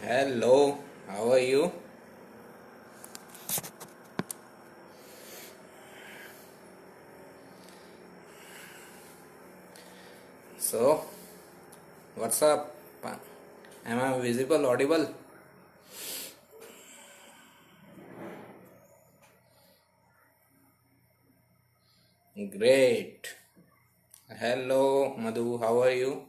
Hello, how are you? So, what's up? Am I visible, audible? Great. Hello, Madhu, how are you?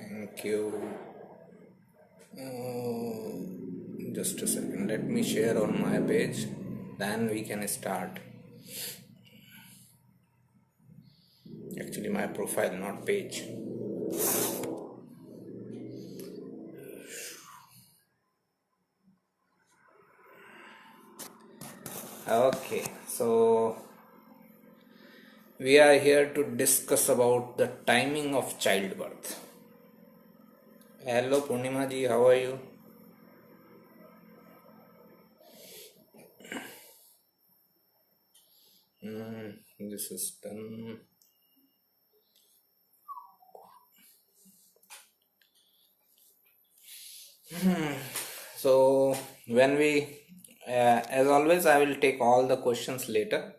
Thank you. Just a second, let me share on my page, then we can start. Actually, my profile, not page. Okay, so we are here to discuss about the timing of childbirth. Hello, Purnima ji, how are you? This is done. So when as always, I will take all the questions later.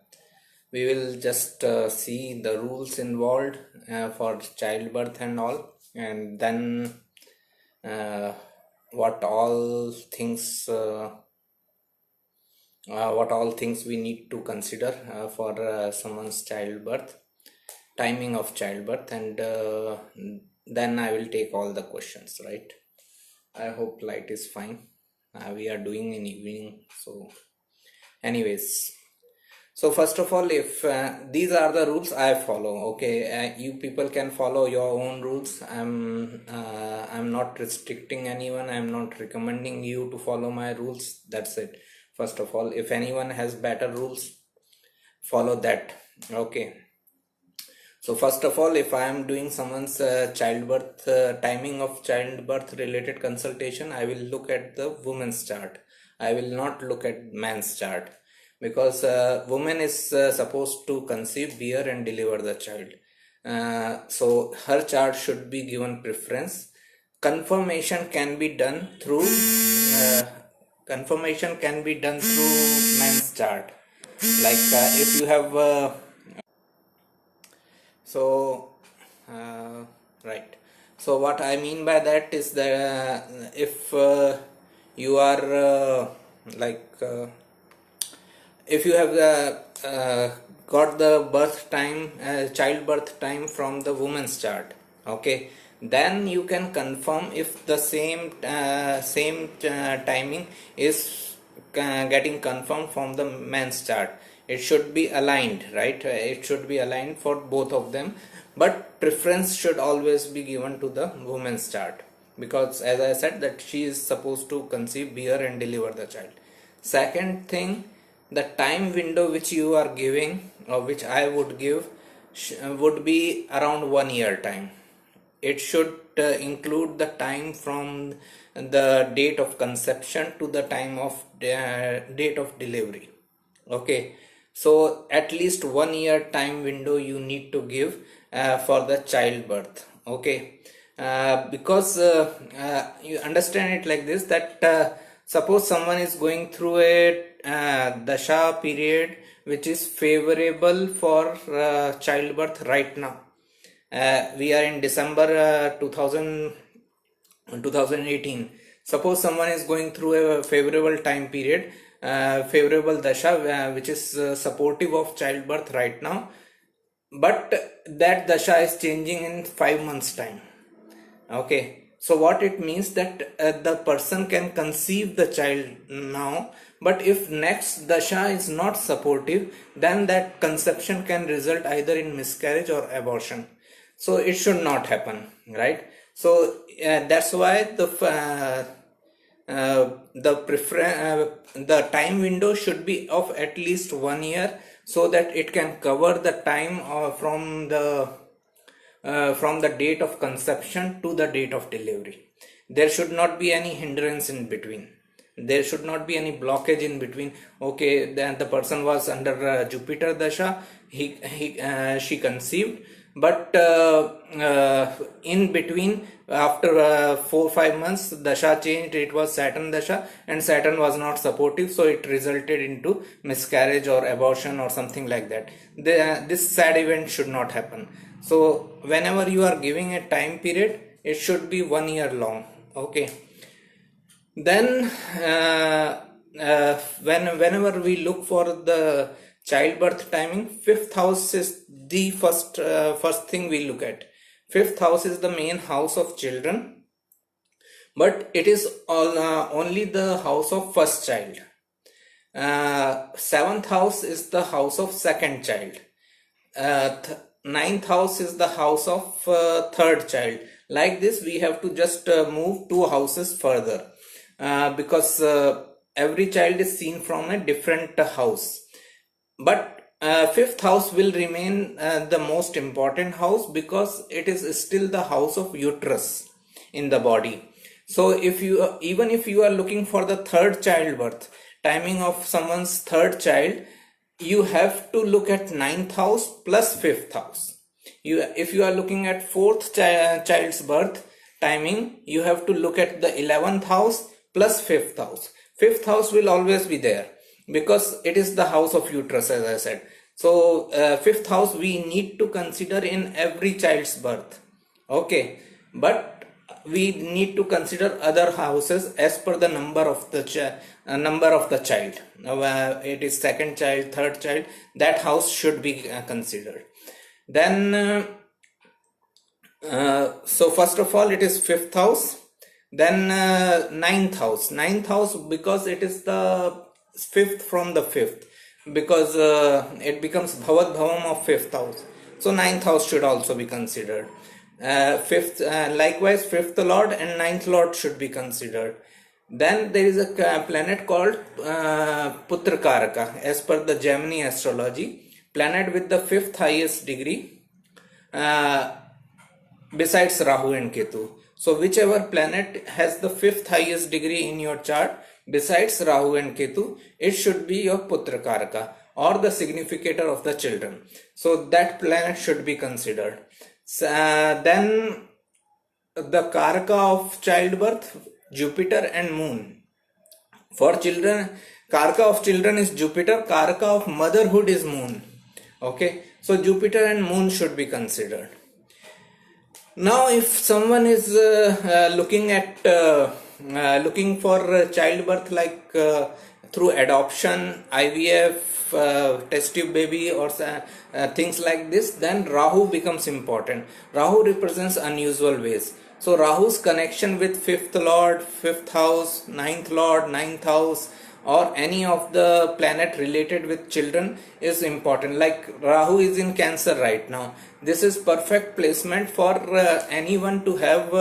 We will just see the rules involved for childbirth and all, and then uh, what all things we need to consider for someone's childbirth, timing of childbirth, and then I will take all the questions, right? I hope light is fine. We are doing in evening, so anyways. So first of all, if these are the rules I follow, okay, you people can follow your own rules. I'm not restricting anyone. I'm not recommending you to follow my rules. That's it. First of all, if anyone has better rules, follow that. Okay. So first of all, if I am doing someone's childbirth, timing of childbirth related consultation, I will look at the woman's chart. I will not look at man's chart, because woman is supposed to conceive, bear and deliver the child. So her chart should be given preference. Confirmation can be done through man's chart. Like if you have so right, so what I mean by that is that if you are like if you have got the birth time, childbirth time from the woman's chart, okay, then you can confirm if the same timing is getting confirmed from the man's chart. It should be aligned, right? It should be aligned for both of them, but preference should always be given to the woman's chart, because as I said, that she is supposed to conceive, bear and deliver the child. Second thing, the time window which you are giving, or which I would give, would be around 1 year time. It should include the time from the date of conception to the time of date of delivery. Okay, so at least 1 year time window you need to give for the childbirth. Okay, because you understand it like this, that suppose someone is going through a Dasha period which is favorable for childbirth right now. We are in December 2018. Suppose someone is going through a favorable time period, favorable Dasha, which is supportive of childbirth right now, but that Dasha is changing in 5 months time. Okay, so what it means, that the person can conceive the child now, but if next Dasha is not supportive, then that conception can result either in miscarriage or abortion. So it should not happen, right? So that's why the time window should be of at least 1 year, so that it can cover the time from the from the date of conception to the date of delivery. There should not be any hindrance in between. There should not be any blockage in between. Okay, then the person was under Jupiter Dasha, she conceived, but in between, after 4-5 months, Dasha changed, it was Saturn Dasha, and Saturn was not supportive, so it resulted into miscarriage or abortion or something like that. This sad event should not happen. So whenever you are giving a time period, it should be 1 year long. Okay. Then whenever we look for the childbirth timing, fifth house is the first thing we look at. Fifth house is the main house of children, but it is only the house of first child. Seventh house is the house of second child. Ninth house is the house of third child. Like this, we have to just move 2 houses further, because every child is seen from a different house. But fifth house will remain the most important house, because it is still the house of uterus in the body. So if you even if you are looking for the third childbirth, timing of someone's third child, you have to look at ninth house plus fifth house. If you are looking at fourth child's birth timing, you have to look at the 11th house plus fifth house. Fifth house will always be there, because it is the house of uterus, as I said. So fifth house we need to consider in every child's birth. Okay, but we need to consider other houses as per the number of the child. It is second child, third child, that house should be considered. Then so first of all, it is fifth house. Then ninth house, because it is the fifth from the fifth, because it becomes bhavat bhavam of fifth house. So ninth house should also be considered. Likewise, fifth lord and ninth lord should be considered. Then there is a planet called Putra Karaka, as per the Gemini astrology, planet with the fifth highest degree besides Rahu and Ketu. So whichever planet has the fifth highest degree in your chart besides Rahu and Ketu, it should be your Putra Karaka, or the significator of the children. So that planet should be considered. Then the Karaka of childbirth, Jupiter and Moon. For children, Karaka of children is Jupiter, Karaka of motherhood is Moon. Okay, so Jupiter and Moon should be considered. Now if someone is looking for childbirth, like through adoption, IVF, test tube baby, or things like this, then Rahu becomes important. Rahu represents unusual ways. So Rahu's connection with fifth lord, fifth house, ninth lord, ninth house, or any of the planet related with children is important. Like Rahu is in Cancer right now. This is perfect placement for anyone to have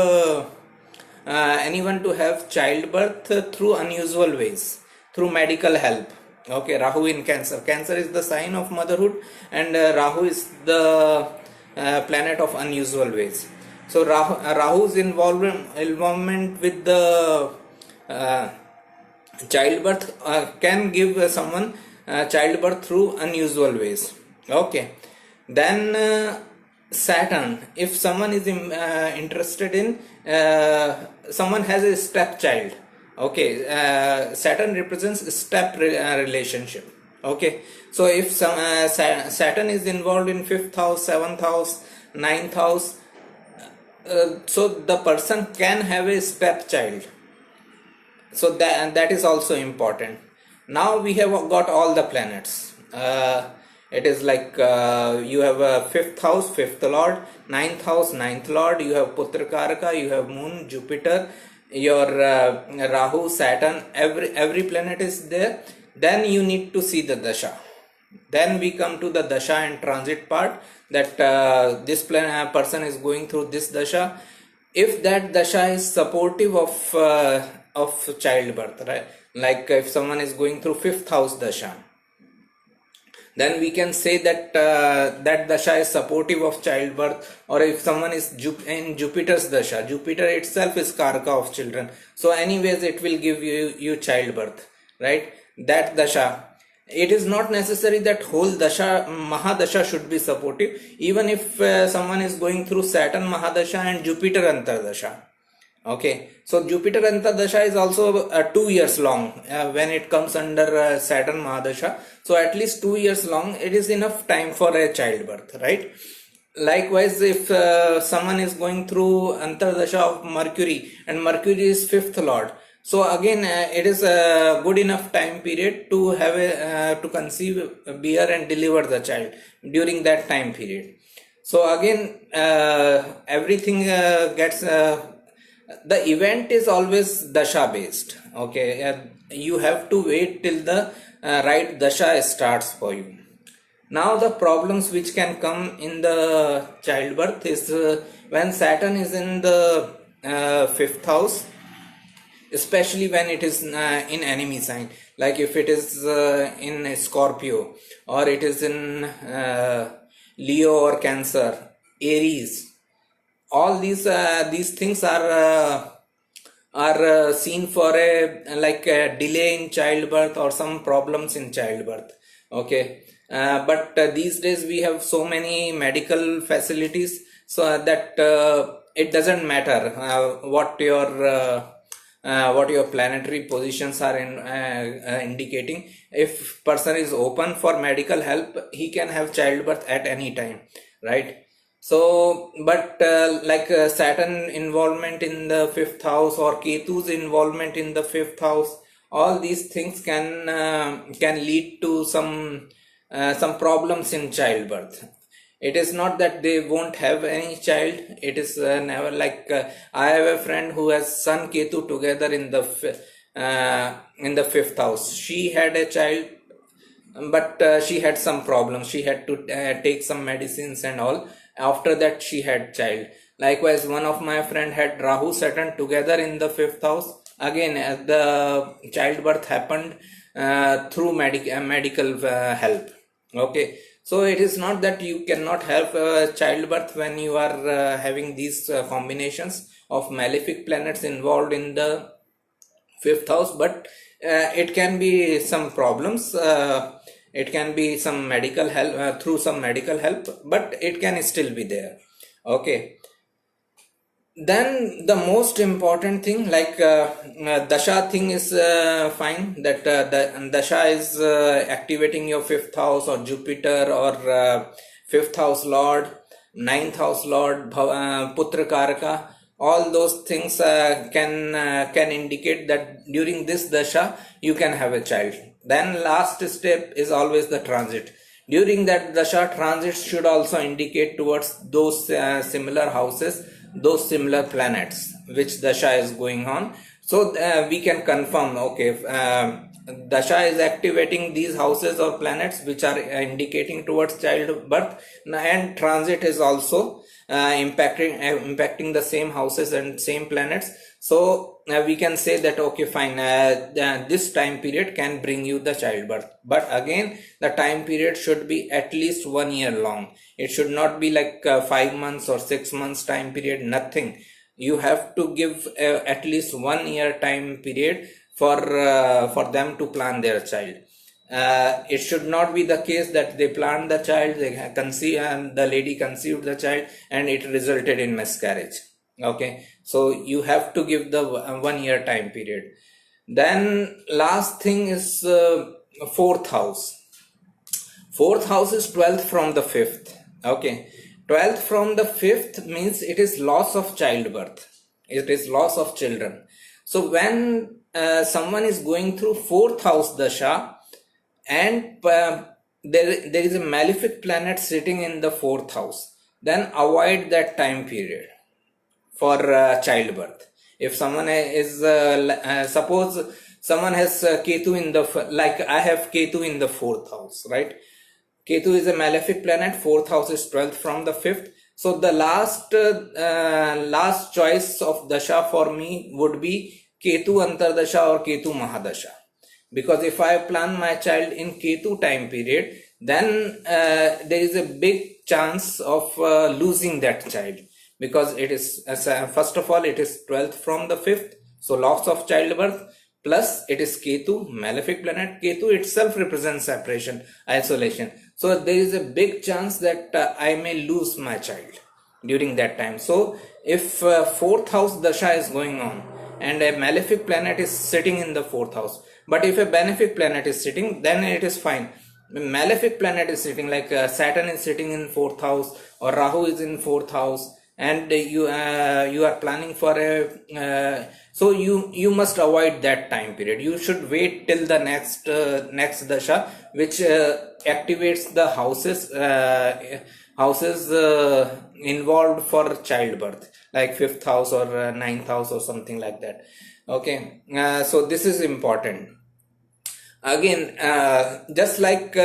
childbirth through unusual ways, through medical help. Okay, Rahu in Cancer. Cancer is the sign of motherhood, and Rahu is the planet of unusual ways. So Rahu's involvement with the childbirth can give someone childbirth through unusual ways. Okay, then Saturn, if someone is interested in someone has a stepchild. Okay, Saturn represents step relationship. Okay, so if some Saturn is involved in fifth house, seventh house, ninth house, so the person can have a stepchild. So that is also important. Now we have got all the planets. It is like you have a fifth house, fifth lord, ninth house, ninth lord, you have Putra Karaka, you have Moon, Jupiter, your Rahu, Saturn, every planet is there. Then you need to see the Dasha. Then we come to the Dasha and transit part, that this person is going through this Dasha. If that Dasha is supportive of childbirth, right? Like if someone is going through fifth house Dasha, then we can say that that dasha is supportive of childbirth. Or if someone is in Jupiter's dasha, Jupiter itself is karaka of children, so anyways it will give you childbirth, right? That dasha, it is not necessary that whole dasha mahadasha should be supportive. Even if someone is going through Saturn mahadasha and Jupiter antardasha, okay, so Jupiter Antardasha is also 2 years long when it comes under Saturn Mahadasha. So at least 2 years long, it is enough time for a childbirth, right? Likewise, if someone is going through Antardasha of Mercury, and Mercury is fifth lord, so again it is a good enough time period to have to conceive, bear and deliver the child during that time period. So again everything gets the event is always dasha based, okay. You have to wait till the right dasha starts for you. Now the problems which can come in the childbirth is when Saturn is in the fifth house, especially when it is in enemy sign, like if it is in Scorpio, or it is in Leo or Cancer, Aries. All these things are seen for a delay in childbirth or some problems in childbirth, okay. But these days we have so many medical facilities, so that it doesn't matter what your planetary positions are indicating. If person is open for medical help, he can have childbirth at any time, right? So, but Saturn involvement in the fifth house or Ketu's involvement in the fifth house, all these things can lead to some problems in childbirth. It is not that they won't have any child. It is never I have a friend who has Sun Ketu together in the fifth house. She had a child, but she had some problems. She had to take some medicines and all. After that she had child. Likewise, one of my friend had Rahu Saturn together in the fifth house. Again the childbirth happened through medical help, okay. So it is not that you cannot have childbirth when you are having these combinations of malefic planets involved in the fifth house, but it can be some problems. It can be some medical help, through some medical help, but it can still be there, okay. Then the most important thing, dasha thing is fine, that the dasha is activating your fifth house or Jupiter or fifth house lord, ninth house lord, putra karaka. All those things can indicate that during this dasha you can have a child. Then last step is always the transit. During that dasha, transits should also indicate towards those similar houses, those similar planets which dasha is going on. So we can confirm, okay, dasha is activating these houses or planets which are indicating towards childbirth, and transit is also impacting the same houses and same planets. So we can say that, okay, fine, this time period can bring you the childbirth. But again, the time period should be at least 1 year long. It should not be like 5 months or 6 months time period, nothing. You have to give at least 1 year time period for them to plan their child. It should not be the case that they planned the child, they conceive, and the lady conceived the child and it resulted in miscarriage. Okay, so you have to give the 1 year time period. Then last thing is fourth house. Fourth house is 12th from the 5th. Okay, 12th from the 5th means it is loss of childbirth. It is loss of children. So when someone is going through fourth house dasha, and there is a malefic planet sitting in the fourth house, then avoid that time period for childbirth. If someone is suppose someone has Ketu in the, like I have Ketu in the fourth house, right? Ketu is a malefic planet, fourth house is 12th from the 5th. So the last choice of dasha for me would be Ketu Antardasha or Ketu Mahadasha. Because if I plan my child in Ketu time period, then there is a big chance of losing that child, because it is first of all it is 12th from the 5th, so loss of childbirth, plus it is Ketu, malefic planet. Ketu itself represents separation, isolation, so there is a big chance that I may lose my child during that time. So if 4th house dasha is going on and a malefic planet is sitting in the 4th house, but if a benefic planet is sitting, then it is fine. Malefic planet is sitting, like Saturn is sitting in 4th house, or Rahu is in 4th house, and you are planning for a so you must avoid that time period. You should wait till the next dasha, which activates the houses involved for childbirth, like 5th house or 9th house or something like that. Okay, so this is important. Again, just like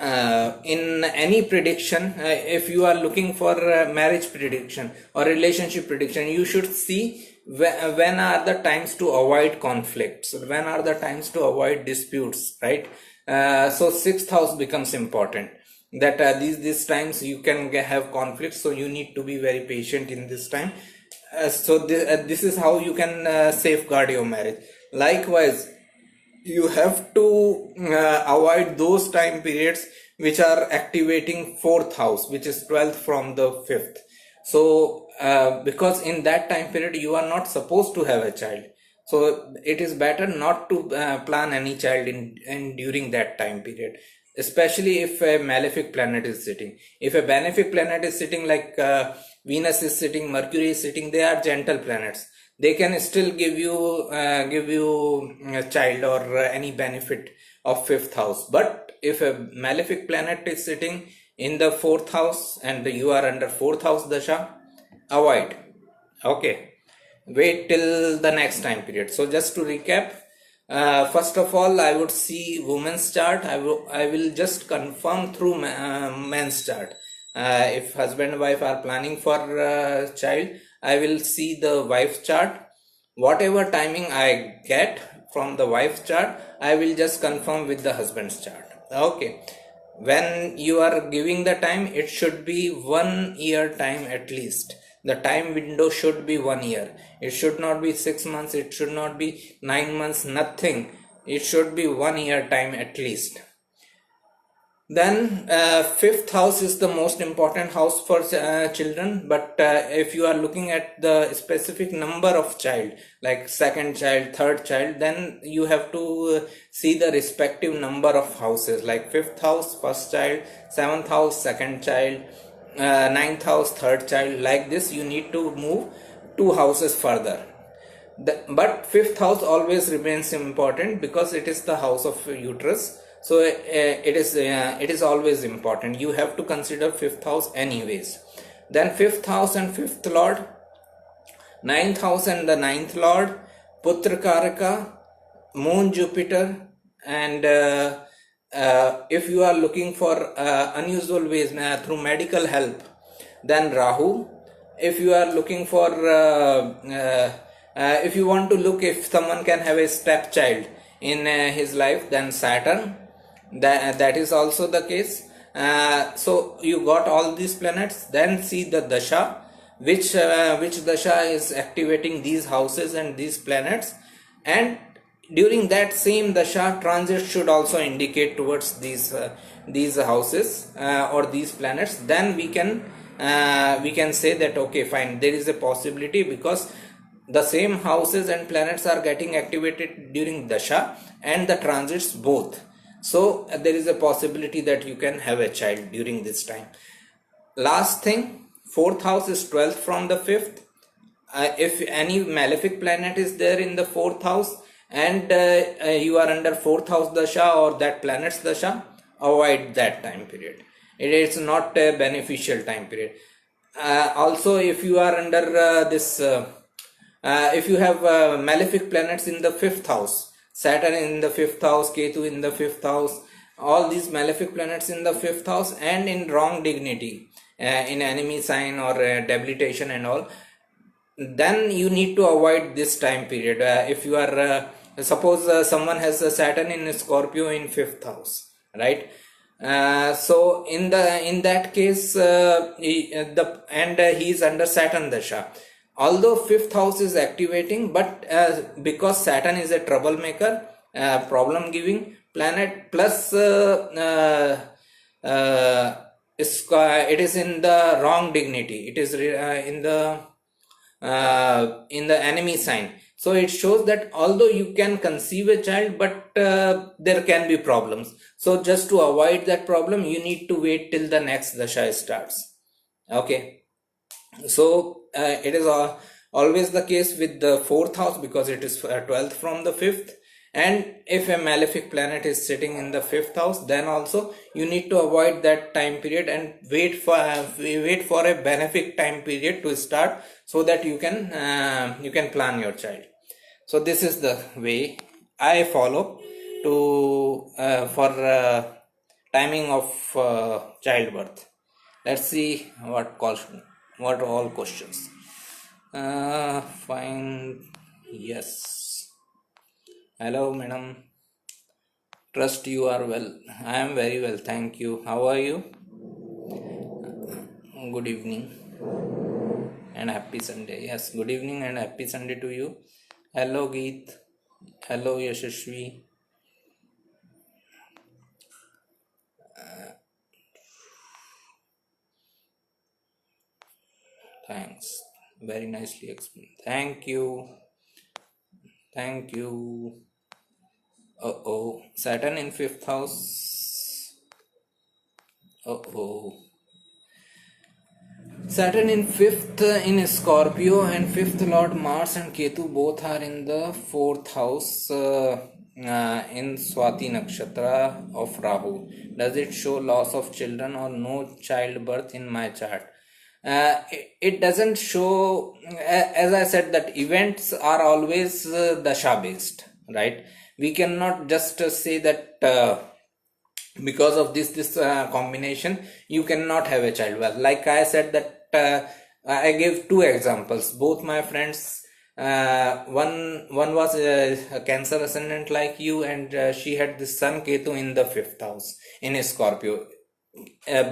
in any prediction, if you are looking for marriage prediction or relationship prediction, you should see when are the times to avoid conflicts, when are the times to avoid disputes, right? So 6th house becomes important, that these times you can have conflicts, so you need to be very patient in this time. So this is how you can safeguard your marriage. Likewise, you have to avoid those time periods which are activating 4th house, which is 12th from the 5th. So because in that time period you are not supposed to have a child, so it is better not to plan any child in during that time period, especially if a malefic planet is sitting. If a benefic planet is sitting, like Venus is sitting, Mercury is sitting, they are gentle planets, they can still give you a child or any benefit of 5th house. But if a malefic planet is sitting in the 4th house and you are under 4th house dasha, avoid. Okay, wait till the next time period. So just to recap, first of all, I would see woman's chart. I will just confirm through man's chart. If husband and wife are planning for child, I will see the wife's chart. Whatever timing I get from the wife's chart, I will just confirm with the husband's chart. Okay, when you are giving the time, it should be 1 year time at least. The time window should be 1 year. It should not be 6 months, it should not be 9 months, nothing. It should be 1 year time at least. Then 5th house is the most important house for children, but if you are looking at the specific number of child, like 2nd child, 3rd child, then you have to see the respective number of houses, like 5th house, 1st child, 7th house, 2nd child, 9th house, 3rd child. Like this, you need to move 2 houses further. But 5th house always remains important because it is the house of uterus. So it is always important. You have to consider 5th house anyways. Then 5th house and 5th lord, 9th house and the 9th lord, Putra Karaka, Moon, Jupiter, and if you are looking for unusual ways through medical help, then Rahu. If you are looking for if you want to look if someone can have a stepchild in his life, then Saturn. That is also the case. So you got all these planets. Then see the dasha, which dasha is activating these houses and these planets, and during that same dasha, transit should also indicate towards these houses or these planets. Then we can say that okay, fine, there is a possibility, because the same houses and planets are getting activated during dasha and the transits both. So there is a possibility that you can have a child during this time. Last thing, 4th house is 12th from the 5th. If any malefic planet is there in the 4th house and you are under 4th house dasha or that planet's dasha, avoid that time period. It is not a beneficial time period. Also, if you are under if you have malefic planets in the 5th house, Saturn in the 5th house, Ketu in the 5th house, all these malefic planets in the 5th house and in wrong dignity, in enemy sign or debilitation and all, then you need to avoid this time period. If you are suppose someone has a Saturn in Scorpio in 5th house, right? So in that case, he is under Saturn Dasha. Although fifth house is activating, but because Saturn is a troublemaker, problem giving planet, plus it is in the wrong dignity. It is in the enemy sign. So it shows that although you can conceive a child, but there can be problems. So just to avoid that problem, you need to wait till the next dasha starts. Okay. So it is always the case with the fourth house, because it is 12th from the fifth. And if a malefic planet is sitting in the fifth house, then also you need to avoid that time period and wait for a benefic time period to start, so that you can plan your child. So this is the way I follow to for timing of childbirth. Let's see what all questions. Fine. Yes. Hello, madam. Trust you are well. I am very well, thank you. How are you? Good evening and happy Sunday. Yes, good evening and happy Sunday to you. Hello, Geet. Hello, Yashashvi. Thanks. Very nicely explained. Thank you. Thank you. Saturn in fifth house. Saturn in fifth in Scorpio, and fifth Lord Mars and Ketu both are in the fourth house in Swati Nakshatra of Rahu. Does it show loss of children or no childbirth in my chart? It doesn't show, as I said, that events are always dasha based, right? We cannot just say that because of this combination you cannot have a child. Well, like I said that I gave two examples. Both my friends, one was a Cancer ascendant like you, and she had this Sun Ketu in the fifth house in a Scorpio.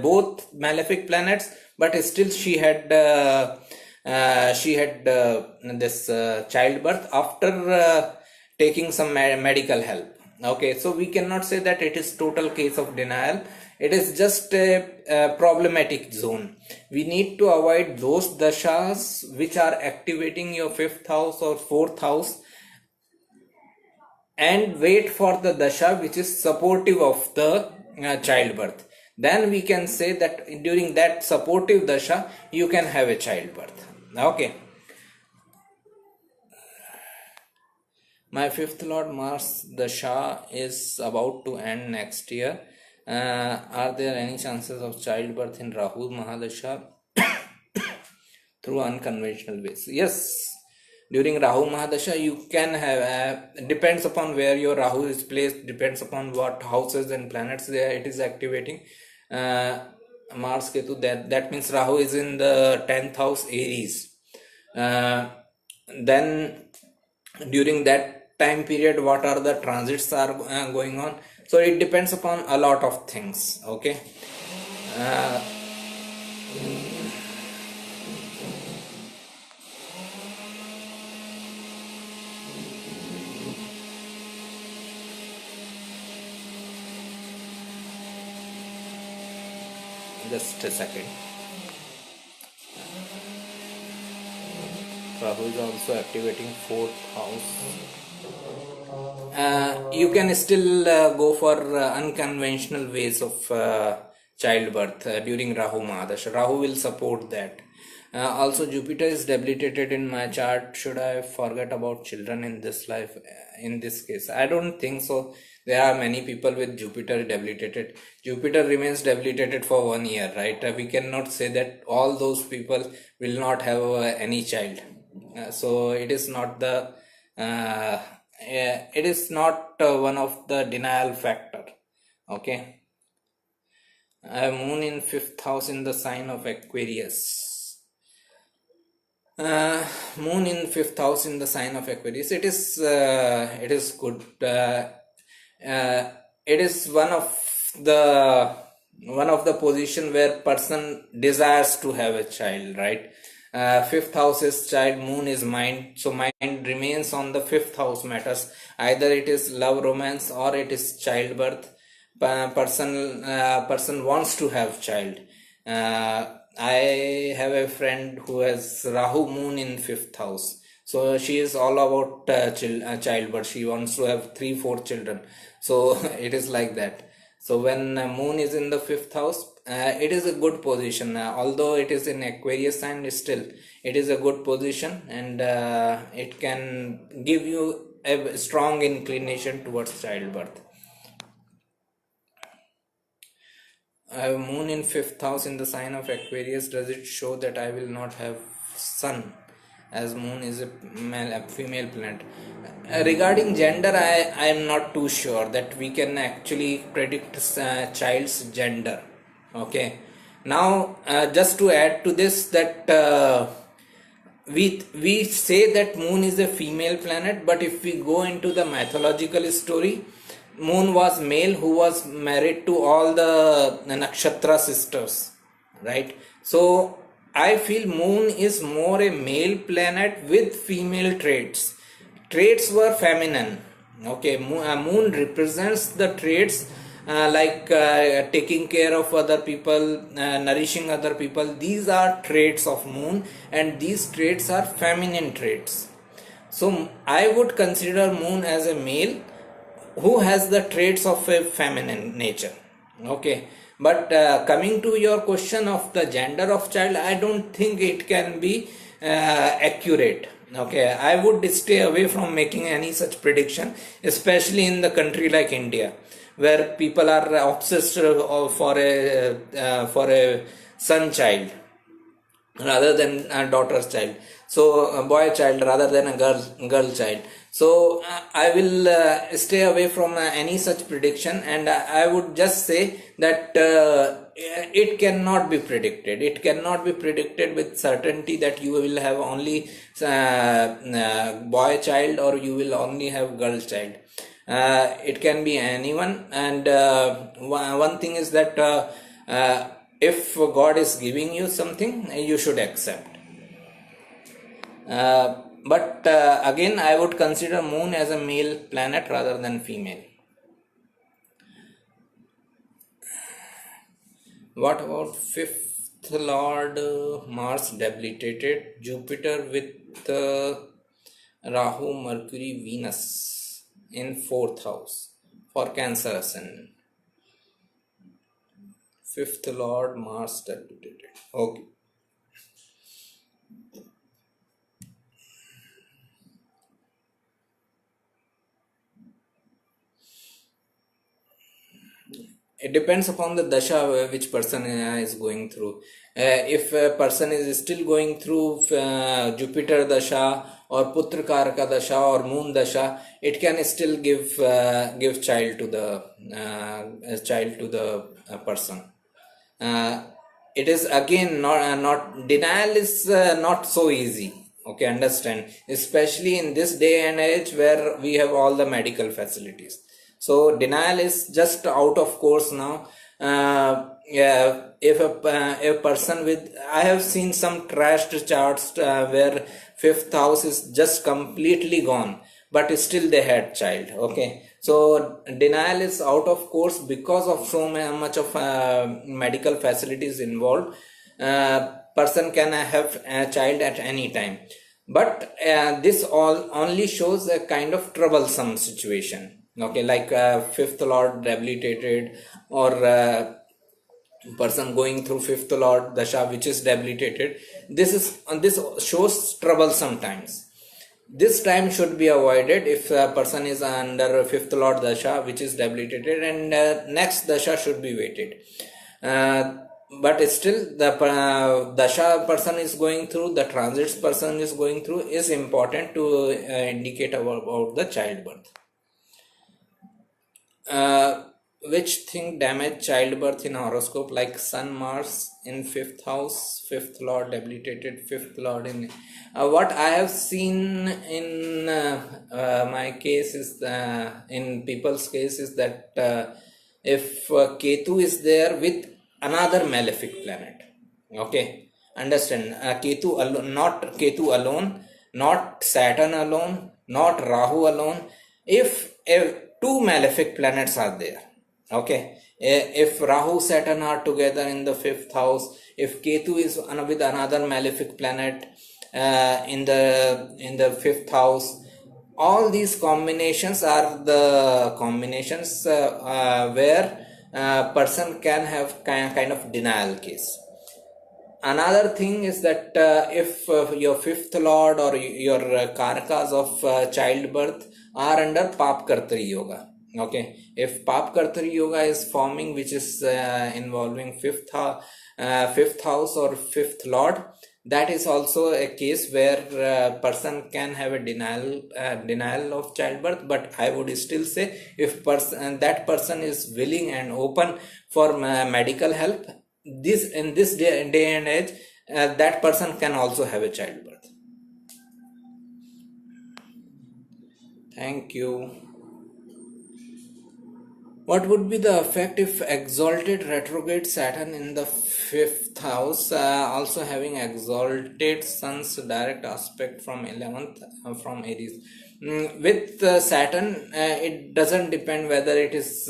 Both malefic planets, but still she had this childbirth after taking some medical help. Okay, so we cannot say that it is total case of denial. It is just a problematic zone. We need to avoid those dashas which are activating your fifth house or fourth house, and wait for the dasha which is supportive of the childbirth. Then we can say that during that supportive dasha you can have a childbirth. Okay. My fifth Lord Mars dasha is about to end next year. Are there any chances of childbirth in Rahu Mahadasha through unconventional ways? Yes, during Rahu Mahadasha you can have, depends upon where your Rahu is placed, depends upon what houses and planets there it is activating. Mars Ketu, that means Rahu is in the 10th house Aries. Then during that time period what are the transits are going on, so it depends upon a lot of things. Okay. Just a second. Rahu is also activating fourth house. You can still go for unconventional ways of childbirth during Rahu Mahadasha. Rahu will support that. Also, Jupiter is debilitated in my chart. Should I forget about children in this life? In this case, I don't think so. There are many people with Jupiter debilitated. Jupiter remains debilitated for 1 year, right? We cannot say that all those people will not have any child. So it is not the it is not one of the denial factor. Okay. Moon in fifth house in the sign of Aquarius. Moon in fifth house in the sign of Aquarius. It is good. It is one of the one of the position where person desires to have a child, right? Fifth house is child, moon is mind, so mind remains on the fifth house matters. Either it is love, romance, or it is childbirth. Person wants to have child. I have a friend who has Rahu moon in fifth house, so she is all about childbirth. She wants to have 3 4 children, so it is like that. So when moon is in the fifth house, it is a good position. Although it is in Aquarius sign, still it is a good position, and it can give you a strong inclination towards childbirth. I have moon in fifth house in the sign of Aquarius. Does it show that I will not have son, as moon is a female planet? Regarding gender, I am not too sure that we can actually predict child's gender. Okay. Now, just to add to this, that we say that moon is a female planet, but if we go into the mythological story, moon was male who was married to all the nakshatra sisters, right? So I feel moon is more a male planet with female traits were feminine. Okay, moon represents the traits, like taking care of other people, nourishing other people. These are traits of moon, and these traits are feminine traits. So I would consider moon as a male who has the traits of a feminine nature. Okay, but coming to your question of the gender of child, I don't think it can be accurate. Okay, I would stay away from making any such prediction, especially in the country like India, where people are obsessed for a son child rather than a daughter's child, so a boy child rather than a girl child. So I will stay away from any such prediction, and I would just say that it cannot be predicted. It cannot be predicted with certainty that you will have only boy child, or you will only have girl child. It can be anyone, and one thing is that if God is giving you something, you should accept. But again, I would consider moon as a male planet rather than female. What about fifth lord, Mars debilitated, Jupiter with Rahu, Mercury, Venus in fourth house for Cancer ascendant? Fifth lord, Mars debilitated. Okay. It depends upon the dasha which person is going through. If a person is still going through Jupiter dasha or Putra Karaka dasha or Moon dasha, it can still give child to the person. It is again not denial is not so easy. Okay, understand, especially in this day and age where we have all the medical facilities. So denial is just out of course now. Yeah, if a person with, I have seen some trashed charts where fifth house is just completely gone, but still they had child. Okay, so denial is out of course because of so much of medical facilities involved. Person can have a child at any time, but this all only shows a kind of troublesome situation. Okay, like fifth lord debilitated, or person going through fifth lord dasha which is debilitated. This shows trouble sometimes. This time should be avoided if a person is under fifth lord dasha which is debilitated, and next dasha should be waited. But still the dasha person is going through, the transits person is going through, is important to indicate about the childbirth. Which thing damage childbirth in horoscope, like sun, Mars in fifth house, fifth lord debilitated, fifth lord in what I have seen in my case is in people's case is that if Ketu is there with another malefic planet. Okay, understand? Not Ketu alone, not Saturn alone, not Rahu alone. If two malefic planets are there, okay, if Rahu Saturn are together in the fifth house, if Ketu is with another malefic planet in the fifth house, all these combinations are the combinations where person can have kind of denial case. Another thing is that if your fifth lord or your karakas of childbirth are under pap kartari yoga, okay, if pap kartari yoga is forming, which is involving fifth house or fifth lord, that is also a case where person can have a denial of childbirth. But I would still say, if that person is willing and open for medical help, in this day and age, that person can also have a childbirth. Thank you. What would be the effect if exalted retrograde Saturn in the fifth house, also having exalted Sun's direct aspect from 11th from Aries? With Saturn, it doesn't depend whether it is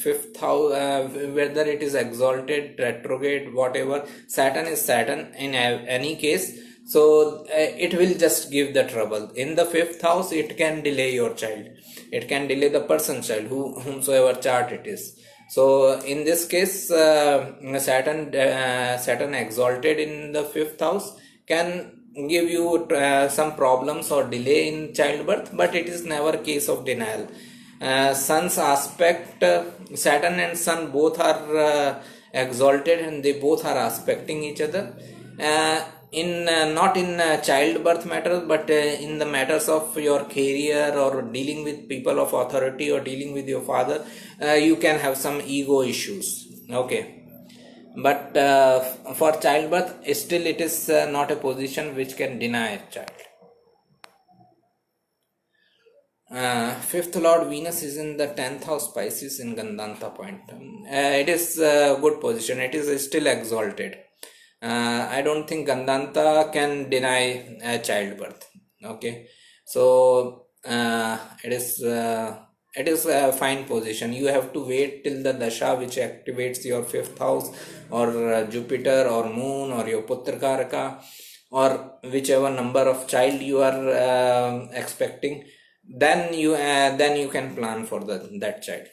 fifth house, whether it is exalted, retrograde, whatever. Saturn is Saturn in any case. So it will just give the trouble. In the fifth house, it can delay your child. It can delay the person's child, whomsoever chart it is. So in this case, Saturn exalted in the fifth house can give you some problems or delay in childbirth, but it is never a case of denial. Sun's aspect, Saturn and Sun both are exalted, and they both are aspecting each other. Not in childbirth matters, but in the matters of your career or dealing with people of authority or dealing with your father, you can have some ego issues. Okay, but for childbirth, still it is not a position which can deny a child. Fifth Lord Venus is in the 10th house Pisces in Gandanta point. It is a good position. It is still exalted. I don't think Gandanta can deny childbirth. Okay, so it is a fine position. You have to wait till the Dasha which activates your fifth house, or Jupiter or Moon or your Putra Karaka, or whichever number of child you are expecting. Then you can plan for that child.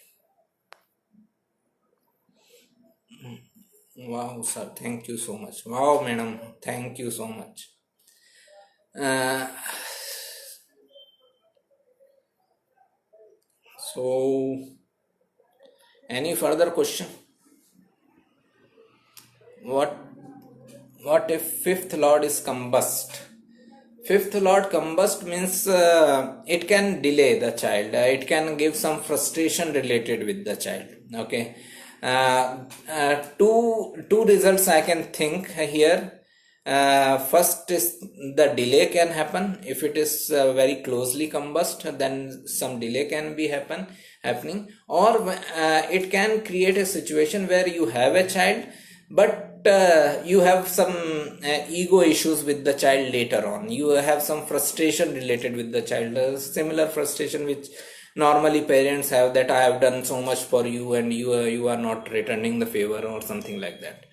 Wow, sir, thank you so much. Wow, madam, thank you so much. So, any further question? What if fifth lord is combust? Fifth lord combust means it can delay the child. It can give some frustration related with the child. Okay, two results I can think here. First is the delay can happen. If it is very closely combust, then some delay can be happening, or it can create a situation where you have a child, but you have some ego issues with the child later on. You have some frustration related with the child, similar frustration which normally parents have, that I have done so much for you and you are not returning the favor, or something like that.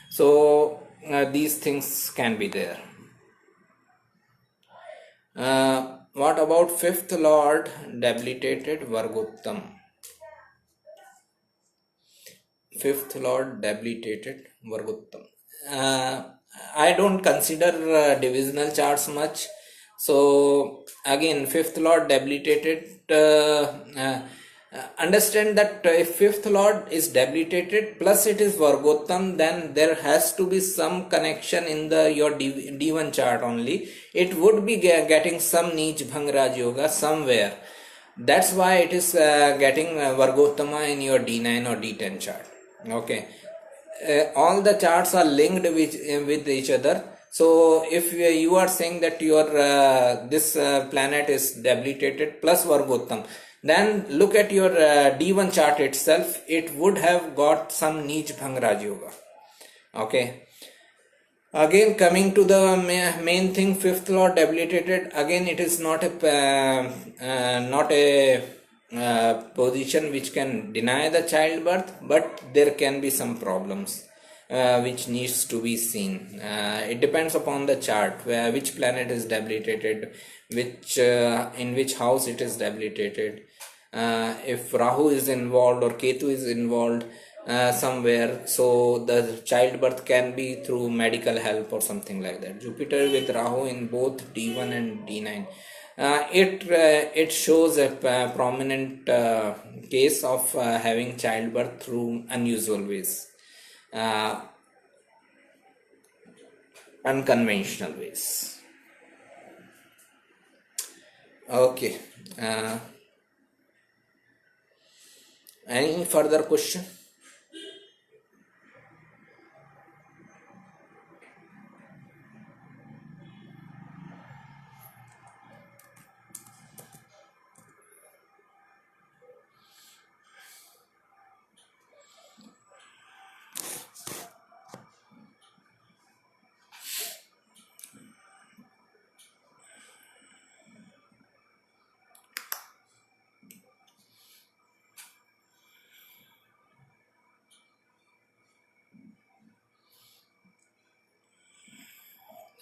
So these things can be there. What about fifth lord debilitated Vargottam? Fifth lord debilitated Vargottam. I don't consider divisional charts much. So again, fifth lord debilitated. Understand that if fifth lord is debilitated plus it is Vargottam, then there has to be some connection in your D1 chart only. It would be getting some Neech Bhang Raj Yoga somewhere. That's why it is getting Vargottama in your D9 or D10 chart. Okay, all the charts are linked with each other. So if you are saying that your this planet is debilitated plus Vargottam, then look at your D1 chart itself. It would have got some Neej Bhang Raj Yoga. Okay. Again, coming to the main thing, fifth lord debilitated. Again, it is not a position which can deny the childbirth, but there can be some problems which needs to be seen. It depends upon the chart, where which planet is debilitated, which in which house it is debilitated. If Rahu is involved or Ketu is involved somewhere, so the childbirth can be through medical help or something like that. Jupiter with Rahu in both D1 and D9, it shows a prominent case of having childbirth through unusual ways, uh, unconventional ways. Okay. uh, any further question?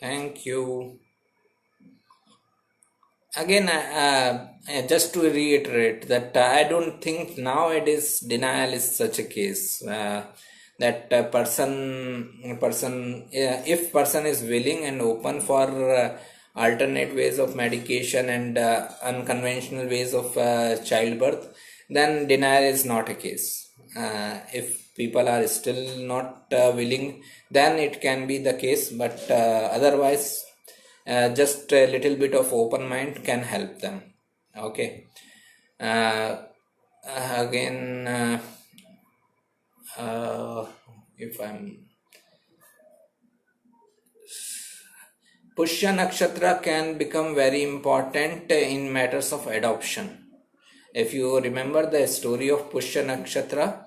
Thank you. Again, just to reiterate that I don't think nowadays denial is such a case, that if person is willing and open for alternate ways of medication and unconventional ways of childbirth, then denial is not a case. If people are still not willing, then it can be the case, but otherwise just a little bit of open mind can help them. Okay. uh, Again, if I'm Pushya Nakshatra can become very important in matters of adoption. If you remember the story of Pushya Nakshatra,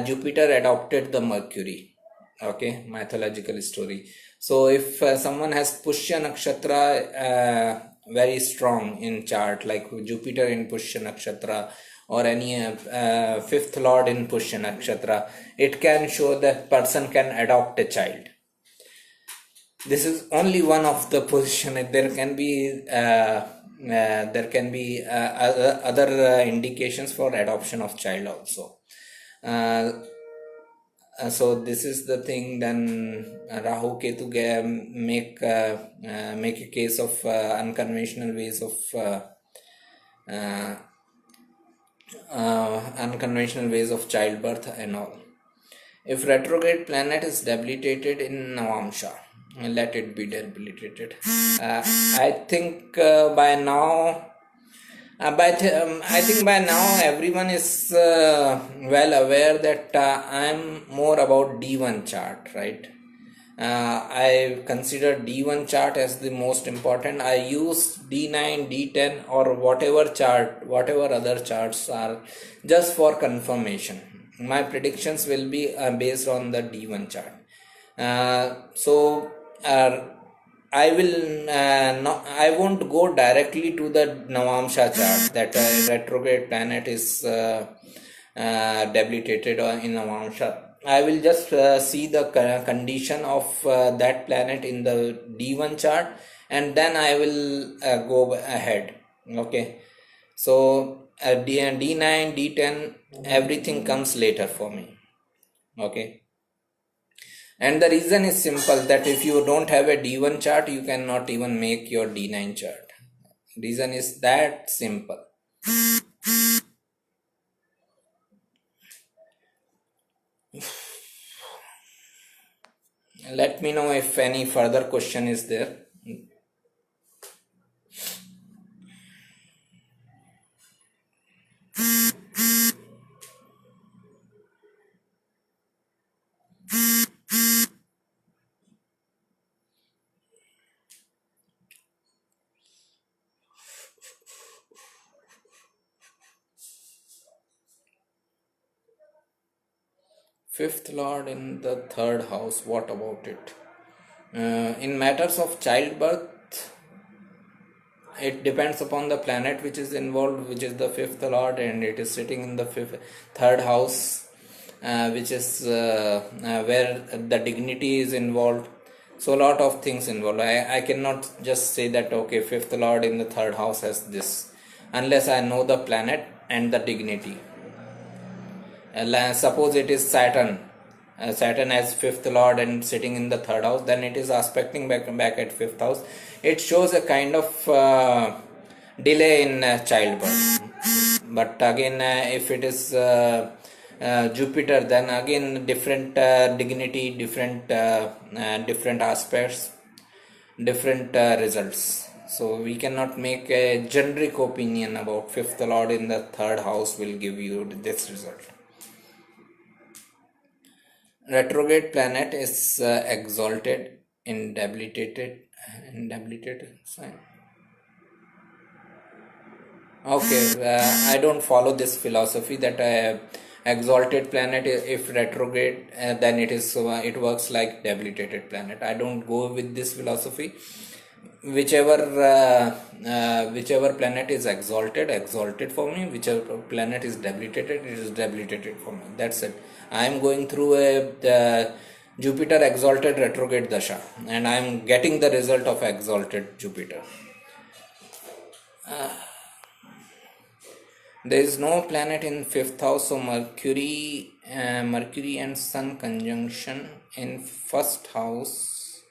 Jupiter adopted the Mercury. Okay, mythological story. So if someone has Pushya Nakshatra very strong in chart, like Jupiter in Pushya Nakshatra or any fifth lord in Pushya Nakshatra, it can show that person can adopt a child. This is only one of the position. There can be other indications for adoption of child also. uh, so this is the thing. Then Rahu Ketu make a case of unconventional ways of uh, unconventional ways of childbirth and all. If retrograde planet is debilitated in Navamsha, let it be debilitated. I think by now, I think by now everyone is well aware that I'm more about D1 chart, right? I consider D1 chart as the most important. I use D9, D10 or whatever chart, whatever other charts are, just for confirmation. My predictions will be based on the D1 chart. So I will not. I won't go directly to the Navamsha chart that retrograde planet is debilitated in Navamsha. I will just see the condition of that planet in the D1 chart, and then I will go ahead. Okay, so D9, D10, everything comes later for me. Okay. And the reason is simple, that if you don't have a D1 chart, you cannot even make your D9 chart. Reason is that simple. Let me know if any further question is there. Fifth lord in the third house, what about it? In matters of childbirth, it depends upon the planet which is involved, which is the fifth lord, and it is sitting in the third house, which is where the dignity is involved. So a lot of things involved. I cannot just say that okay, fifth lord in the third house has this, unless I know the planet and the dignity. Suppose it is Saturn. Saturn as fifth lord and sitting in the third house, then it is aspecting back at fifth house. It shows a kind of delay in childbirth. But again, if it is Jupiter, then again different dignity, different different aspects, different results. So we cannot make a generic opinion about fifth lord in the third house will give you this result. Retrograde planet is exalted in debilitated sign. Okay, I don't follow this philosophy that exalted planet, if retrograde, then it works like debilitated planet. I don't go with this philosophy. Whichever planet is exalted for me. Whichever planet is debilitated, it is debilitated for me. That's it. I am going through a Jupiter exalted retrograde dasha, and I am getting the result of exalted Jupiter. There is no planet in fifth house, so Mercury and Sun conjunction in first house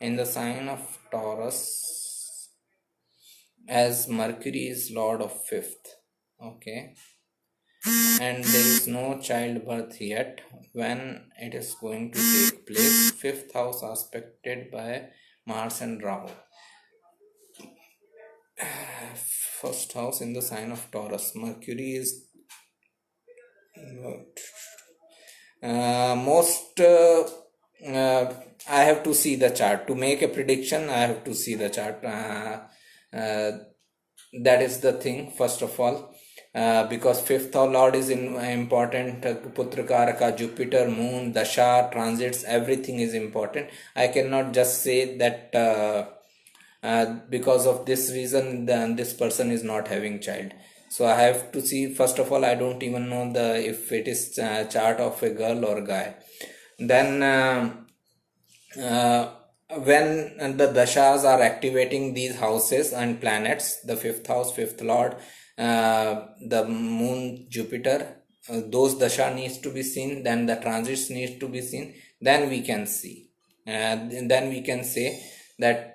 in the sign of Taurus, as Mercury is lord of fifth. Okay, and there is no childbirth yet. When it is going to take place? Fifth house aspected by Mars and Rahu. First house in the sign of Taurus. Mercury is I have to see the chart to make a prediction. I have to see the chart. That is the thing, first of all, because fifth lord is important. Putra Karaka, Jupiter, Moon, Dasha, transits, everything is important. I cannot just say that because of this reason then this person is not having child. So I have to see, first of all, I don't even know if it is chart of a girl or guy. Then when the dashas are activating these houses and planets, the fifth house, fifth lord, the moon, Jupiter, those dasha needs to be seen, then the transits needs to be seen, then we can see, then we can say that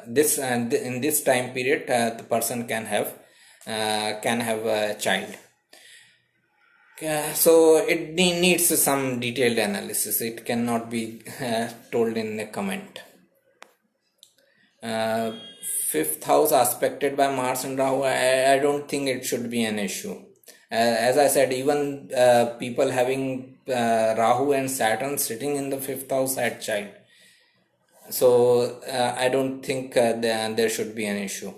this in this time period the person can have a child. So it needs some detailed analysis. It cannot be told in a comment. Fifth house aspected by Mars and Rahu, I don't think it should be an issue. As I said, even people having Rahu and Saturn sitting in the fifth house had child. So I don't think there should be an issue.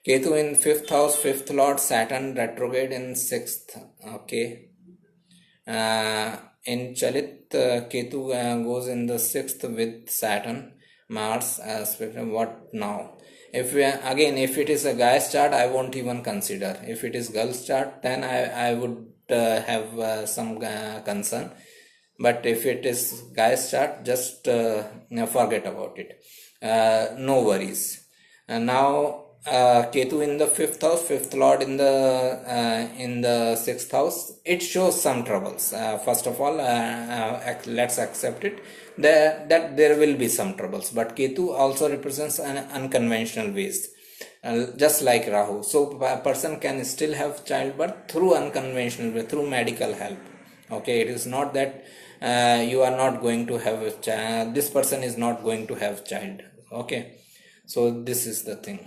Ketu in fifth house, fifth lord, Saturn retrograde in sixth. Okay. In Chalit, Ketu goes in the sixth with Saturn, Mars aspect. What now? If it is a guy's chart, I won't even consider. If it is girl's chart, then I would have some concern. But if it is guy's chart, just forget about it. No worries. Now Ketu in the fifth house, fifth lord in the sixth house, it shows some troubles. First of all, let's accept it that there will be some troubles, but Ketu also represents an unconventional ways, just like Rahu. So a person can still have childbirth through unconventional way, through medical help. Okay, it is not that you are not going to have a child, this person is not going to have child. Okay, so this is the thing.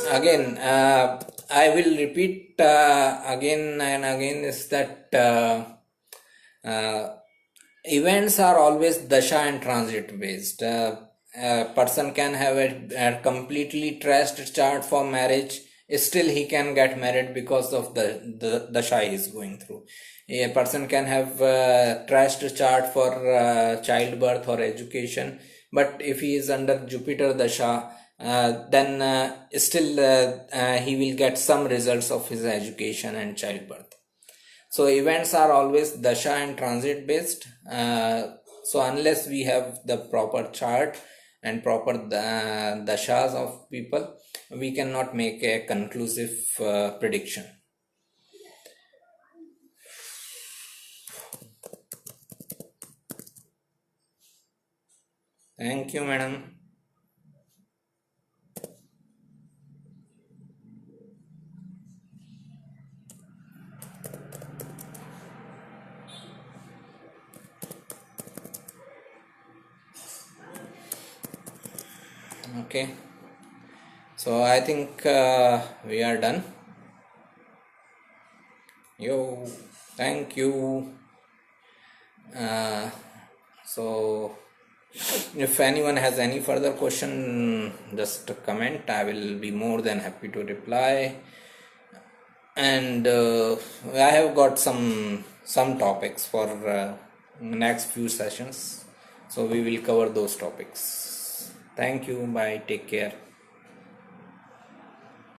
Again, I will repeat again and again, is that events are always dasha and transit based. A person can have a completely trashed chart for marriage still he can get married because of the dasha he is going through. A person can have trashed chart for childbirth or education, but if he is under Jupiter dasha, then still he will get some results of his education and childbirth. So events are always dasha and transit based. So unless we have the proper chart and proper dashas of people, we cannot make a conclusive prediction. Thank you, madam. Okay, so I think we are done. Yo, thank you. So if anyone has any further question, just comment. I will be more than happy to reply. And I have got some topics for next few sessions, so we will cover those topics. Thank you. Bye. Take care.